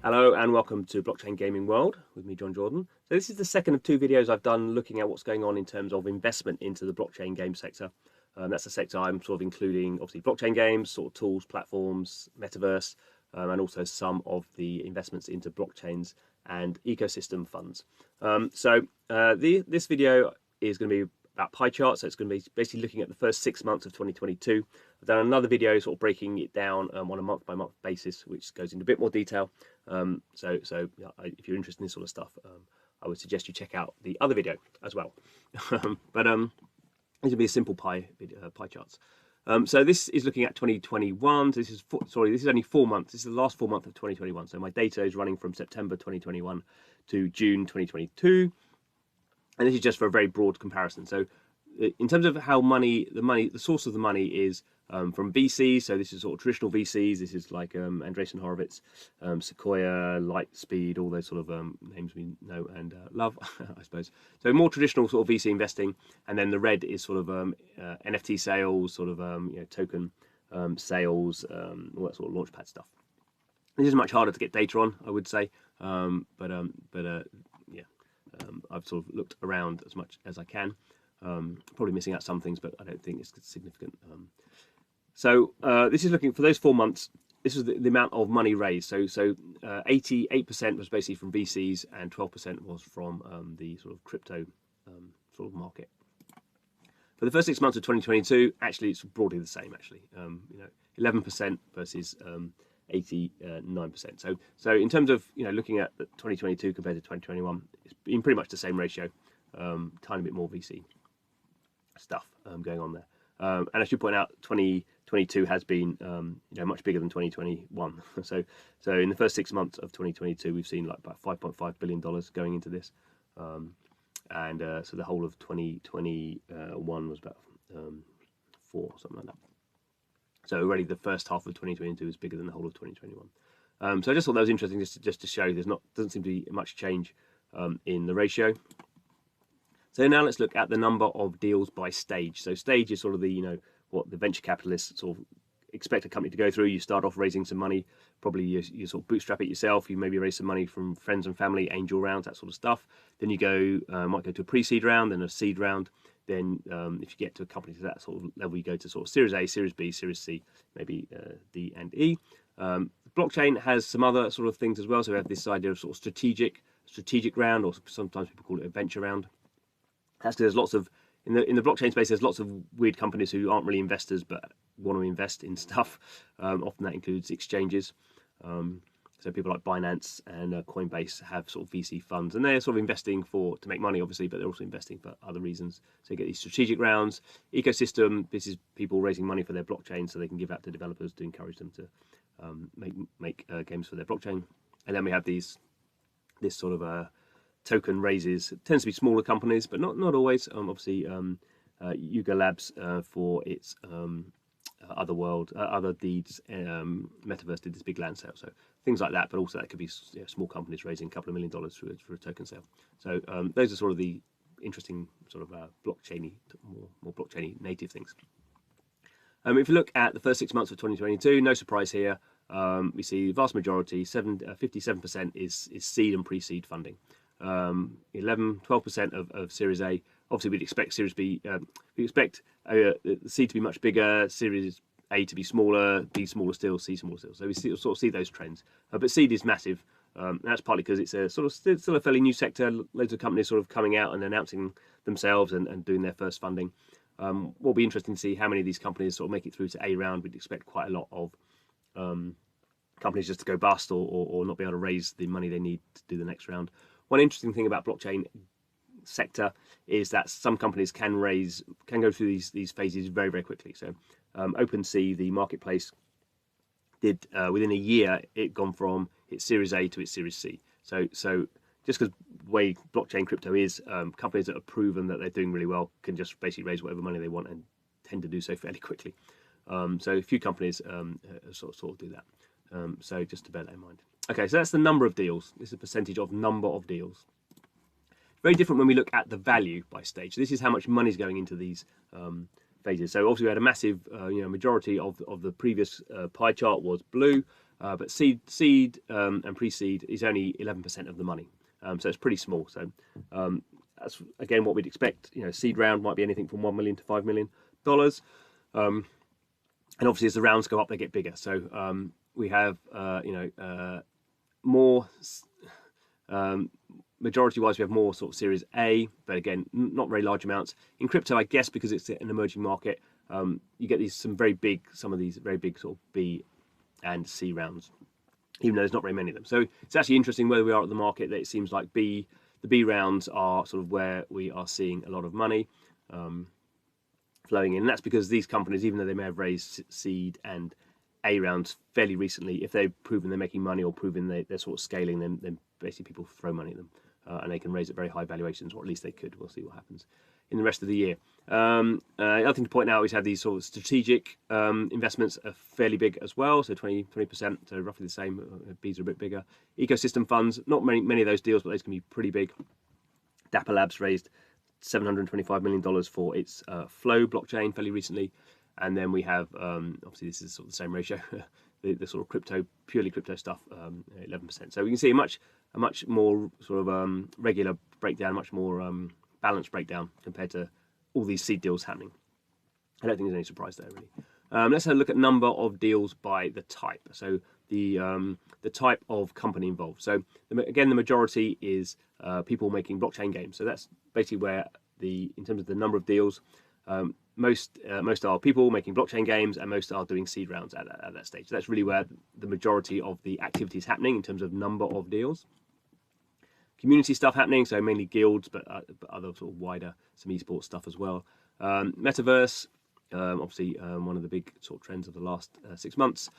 Hello and welcome to Blockchain Gaming World with me, John Jordan. So this is the second of two videos I've done looking at what's going on in terms of investment into the blockchain game sector. That's the sector I'm sort of including, obviously, blockchain games, sort of tools, platforms, metaverse, and also some of the investments into blockchains and ecosystem funds. This video is going to be about pie charts, so it's going to be basically looking at the first 6 months of 2022. I've done another video sort of breaking it down on a month-by-month basis, which goes into a bit more detail. If you're interested in this sort of stuff, I would suggest you check out the other video as well. These will be a simple pie charts. So this is looking at 2021. So this is only 4 months. This is the last 4 months of 2021. So my data is running from September 2021 to June 2022. And this is just for a very broad comparison. So in terms of how the source of the money is from VCs. So this is sort of traditional VCs. This is like Andreessen Horowitz, Sequoia, Lightspeed, all those sort of names we know and love, I suppose. So more traditional sort of VC investing. And then the red is sort of NFT sales, sort of token sales, all that sort of launchpad stuff. This is much harder to get data on, I would say. I've sort of looked around as much as I can. Probably missing out some things, but I don't think it's significant. This is looking for those 4 months. This is the amount of money raised. So 88% was basically from VCs and 12% was from the sort of crypto sort of market. For the first 6 months of 2022, actually it's broadly the same. 11% versus 89%. So in terms of looking at 2022 compared to 2021, it's been pretty much the same ratio. Tiny bit more VC stuff going on there. And I should point out 2022 has been much bigger than 2021. So in the first 6 months of 2022, we've seen like about $5.5 billion going into this, so the whole of 2021 was about 4, something like that. So already the first half of 2022 is bigger than the whole of 2021. So I just thought that was interesting, just to show doesn't seem to be much change in the ratio. So now let's look at the number of deals by stage. So stage is sort of what the venture capitalists sort of expect a company to go through. You start off raising some money, probably you sort of bootstrap it yourself. You maybe raise some money from friends and family, angel rounds, that sort of stuff. Then you might go to a pre-seed round, then a seed round. Then if you get to a company to that sort of level, you go to sort of Series A, Series B, Series C, maybe D and E. Blockchain has some other sort of things as well. So we have this idea of sort of strategic round, or sometimes people call it a venture round. That's because there's lots of in the blockchain space. There's lots of weird companies who aren't really investors but want to invest in stuff. Often that includes exchanges. So people like Binance and Coinbase have sort of VC funds, and they're sort of investing to make money, obviously, but they're also investing for other reasons. So you get these strategic rounds. Ecosystem, this is people raising money for their blockchain so they can give out to developers to encourage them to make games for their blockchain. And then we have this sort of token raises. It tends to be smaller companies, but not always. Obviously, Yuga Labs for its Other Deeds, Metaverse did this big land sale, so things like that. But also that could be small companies raising a couple of $1 million for a token sale. So those are sort of the interesting sort of blockchainy, more blockchainy native things. If you look at the first 6 months of 2022, no surprise here. We see the vast majority, 57% is seed and pre-seed funding. 12% of Series A. Obviously, we'd expect Series B. We expect the C to be much bigger, Series A to be smaller, B smaller still, C smaller still. So we sort of see those trends. But seed is massive. That's partly because it's a sort of still a fairly new sector. Loads of companies sort of coming out and announcing themselves and doing their first funding. Will be interesting to see how many of these companies sort of make it through to A round. We'd expect quite a lot of companies just to go bust or not be able to raise the money they need to do the next round. One interesting thing about blockchain sector is that some companies can go through these phases very, very quickly. So OpenSea, the marketplace, did within a year it gone from its Series A to its Series C. So just because the way blockchain crypto is, companies that have proven that they're doing really well can just basically raise whatever money they want and tend to do so fairly quickly. So a few companies sort of do that. So just to bear that in mind. Okay, so that's the number of deals. This is a percentage of number of deals. Very different when we look at the value by stage. This is how much money is going into these phases. So obviously we had a massive, majority of the previous pie chart was blue. but seed and pre-seed is only 11% of the money, so it's pretty small. So that's again what we'd expect. Seed round might be anything from $1 million to $5 million, and obviously as the rounds go up, they get bigger. So we have more. Majority-wise, we have more sort of Series A, but again, not very large amounts. In crypto, I guess because it's an emerging market, you get some of these very big sort of B and C rounds, even though there's not very many of them. So it's actually interesting where we are at the market, that it seems like the B rounds are sort of where we are seeing a lot of money flowing in. And that's because these companies, even though they may have raised seed and A rounds fairly recently, if they've proven they're making money or proven they're sort of scaling, then basically people throw money at them. And they can raise at very high valuations, or at least they could. We'll see what happens in the rest of the year. Other thing to point out is have these sort of strategic investments are fairly big as well, so 20%, so roughly the same. B's are a bit bigger. Ecosystem funds, not many of those deals, but those can be pretty big. Dapper Labs raised $725 million for its Flow blockchain fairly recently. And then we have, obviously this is sort of the same ratio, the sort of purely crypto stuff, 11%. So we can see a much more sort of regular breakdown, much more balanced breakdown compared to all these seed deals happening. I don't think there's any surprise there, really. Let's have a look at number of deals by the type. So the type of company involved. So again, the majority is people making blockchain games. So that's basically where in terms of the number of deals, most are people making blockchain games, and most are doing seed rounds at that stage. So that's really where the majority of the activity is happening in terms of number of deals. Community stuff happening, so mainly guilds, but other sort of wider some esports stuff as well. Metaverse, obviously one of the big sort of trends of the last 6 months.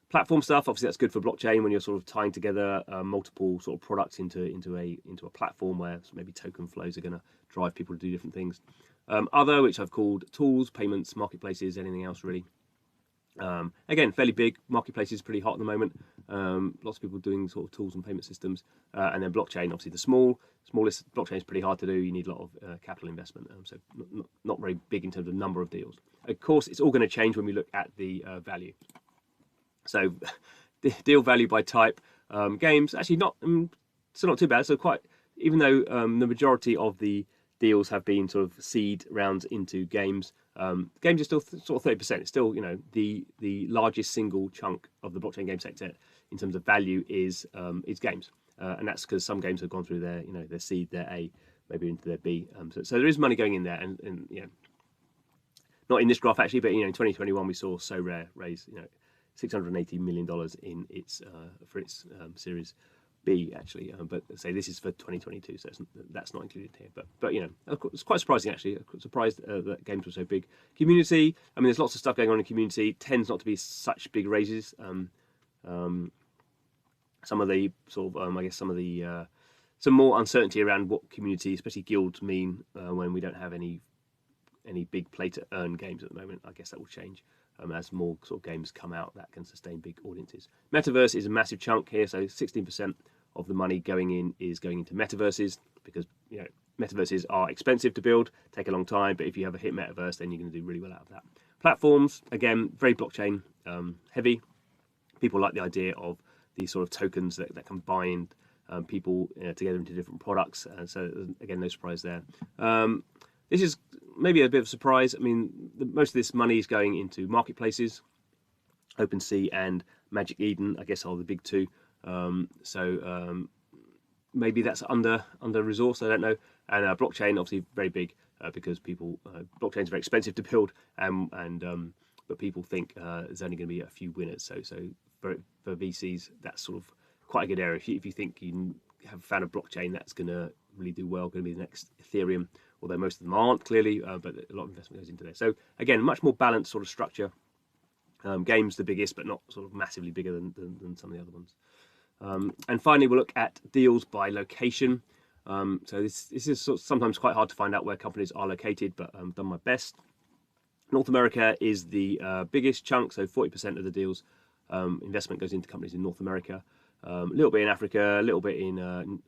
Platform stuff, obviously that's good for blockchain when you're sort of tying together multiple sort of products into a platform where maybe token flows are going to drive people to do different things. Other, which I've called tools, payments, marketplaces, anything else really. Again, fairly big. Marketplaces pretty hot at the moment. Lots of people doing sort of tools and payment systems. And then blockchain, obviously the smallest blockchain is pretty hard to do. You need a lot of capital investment. So not very big in terms of number of deals. Of course, it's all going to change when we look at the value. So deal value by type, games, actually still not too bad. So even though the majority of the deals have been sort of seed rounds into games. Games are still sort of 30%. It's still, the largest single chunk of the blockchain game sector in terms of value is games, and that's because some games have gone through their seed, their A, maybe into their B. So there is money going in there, and not in this graph actually, but in 2021 we saw So Rare raise $680 million in its for its Series B actually, but say this is for 2022, so that's not included here. But it's quite surprising actually. I'm surprised that games were so big. Community, I mean, there's lots of stuff going on in community. Tends not to be such big raises. Some of the sort of I guess some more uncertainty around what community, especially guilds, mean when we don't have any big play to earn games at the moment. I guess that will change as more sort of games come out that can sustain big audiences. Metaverse is a massive chunk here, so 16% of the money going into metaverses, because metaverses are expensive to build, take a long time, but if you have a hit metaverse, then you're going to do really well out of that. Platforms, again, very blockchain heavy. People like the idea of these sort of tokens that can bind people together into different products, and so again, no surprise there. This is maybe a bit of a surprise. I mean, most of this money is going into marketplaces. OpenSea and Magic Eden, I guess, are the big two. Maybe that's under resourced, I don't know. And blockchain, obviously, very big because blockchains are very expensive to build, but people think there's only going to be a few winners. So for VCs, that's sort of quite a good area. If you think you have found a blockchain that's going to really do well, going to be the next Ethereum, although most of them aren't clearly, but a lot of investment goes into there. So again, much more balanced sort of structure. Games the biggest, but not sort of massively bigger than some of the other ones. And finally, we'll look at deals by location. So this is sort of sometimes quite hard to find out where companies are located, but I've done my best. North America is the biggest chunk, so 40% of the deals investment goes into companies in North America. A little bit in Africa, a little bit in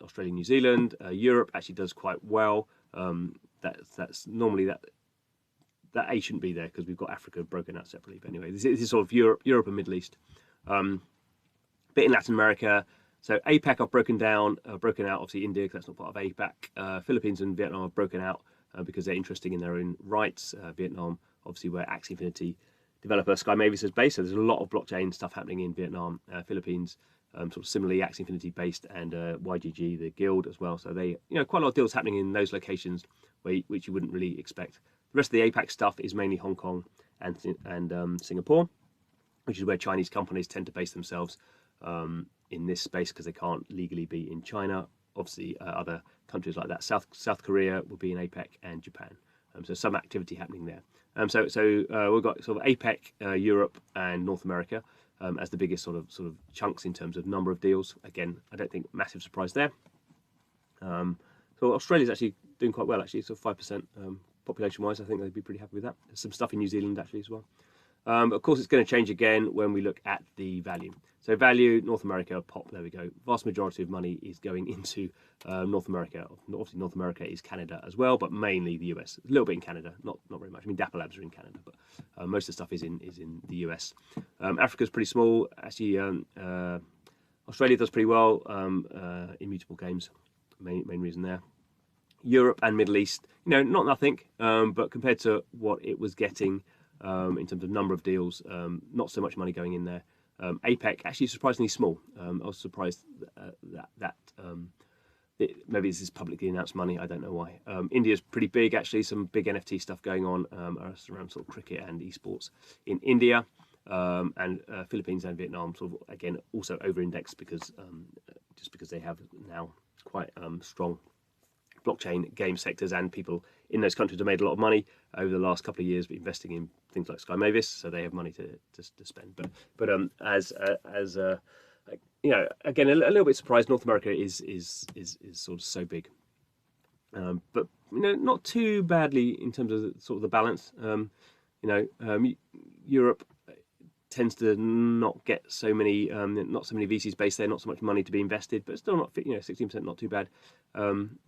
Australia, New Zealand. Europe actually does quite well. That's normally that A shouldn't be there because we've got Africa broken out separately. But anyway, this is sort of Europe and Middle East. bit in Latin America. So APAC I've broken out obviously India, because that's not part of APAC. Philippines and Vietnam have broken out because they're interesting in their own rights. Vietnam, obviously, where Axie Infinity developer Sky Mavis is based. So there's a lot of blockchain stuff happening in Vietnam. Philippines, sort of similarly Axie Infinity based, and YGG, the guild as well. So they, quite a lot of deals happening in those locations which you wouldn't really expect. The rest of the APAC stuff is mainly Hong Kong and Singapore, which is where Chinese companies tend to base themselves in this space because they can't legally be in China. Obviously, other countries like that, South Korea will be in APEC, and Japan. So some activity happening there. So we've got sort of APEC, Europe, and North America as the biggest sort of chunks in terms of number of deals. Again, I don't think massive surprise there. So Australia's actually doing quite well, actually, so 5% population-wise. I think they'd be pretty happy with that. There's some stuff in New Zealand actually as well. Of course, it's going to change again when we look at the value. So value, North America, pop, there we go. Vast majority of money is going into North America. Obviously, North America is Canada as well, but mainly the US. A little bit in Canada, not very much. I mean, Dapper Labs are in Canada, but most of the stuff is in the US. Africa's pretty small. Actually, Australia does pretty well. Immutable Games, main reason there. Europe and Middle East, not nothing, but compared to what it was getting in terms of number of deals, not so much money going in there. APEC actually surprisingly small. I was surprised that maybe this is publicly announced money. I don't know why. India's pretty big actually. Some big NFT stuff going on around sort of cricket and esports in India, and Philippines and Vietnam sort of again also over-indexed because they have now quite strong blockchain game sectors, and people in those countries have made a lot of money over the last couple of years investing in things like Sky Mavis, so they have money to spend. But again, a little bit surprised. North America is sort of so big, but not too badly in terms of sort of the balance. Europe tends to not get so many, not so many VCs based there, not so much money to be invested, but still not, 16% not too bad. And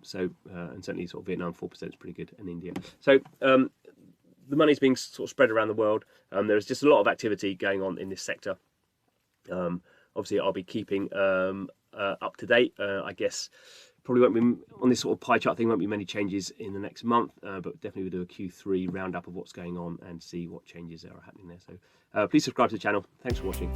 certainly sort of Vietnam 4% is pretty good, and India. So the money's being sort of spread around the world. There's just a lot of activity going on in this sector. Obviously, I'll be keeping up to date. I guess probably won't be on this sort of pie chart thing. Won't be many changes in the next month, but definitely we'll do a Q3 roundup of what's going on and see what changes are happening there. So please subscribe to the channel. Thanks for watching.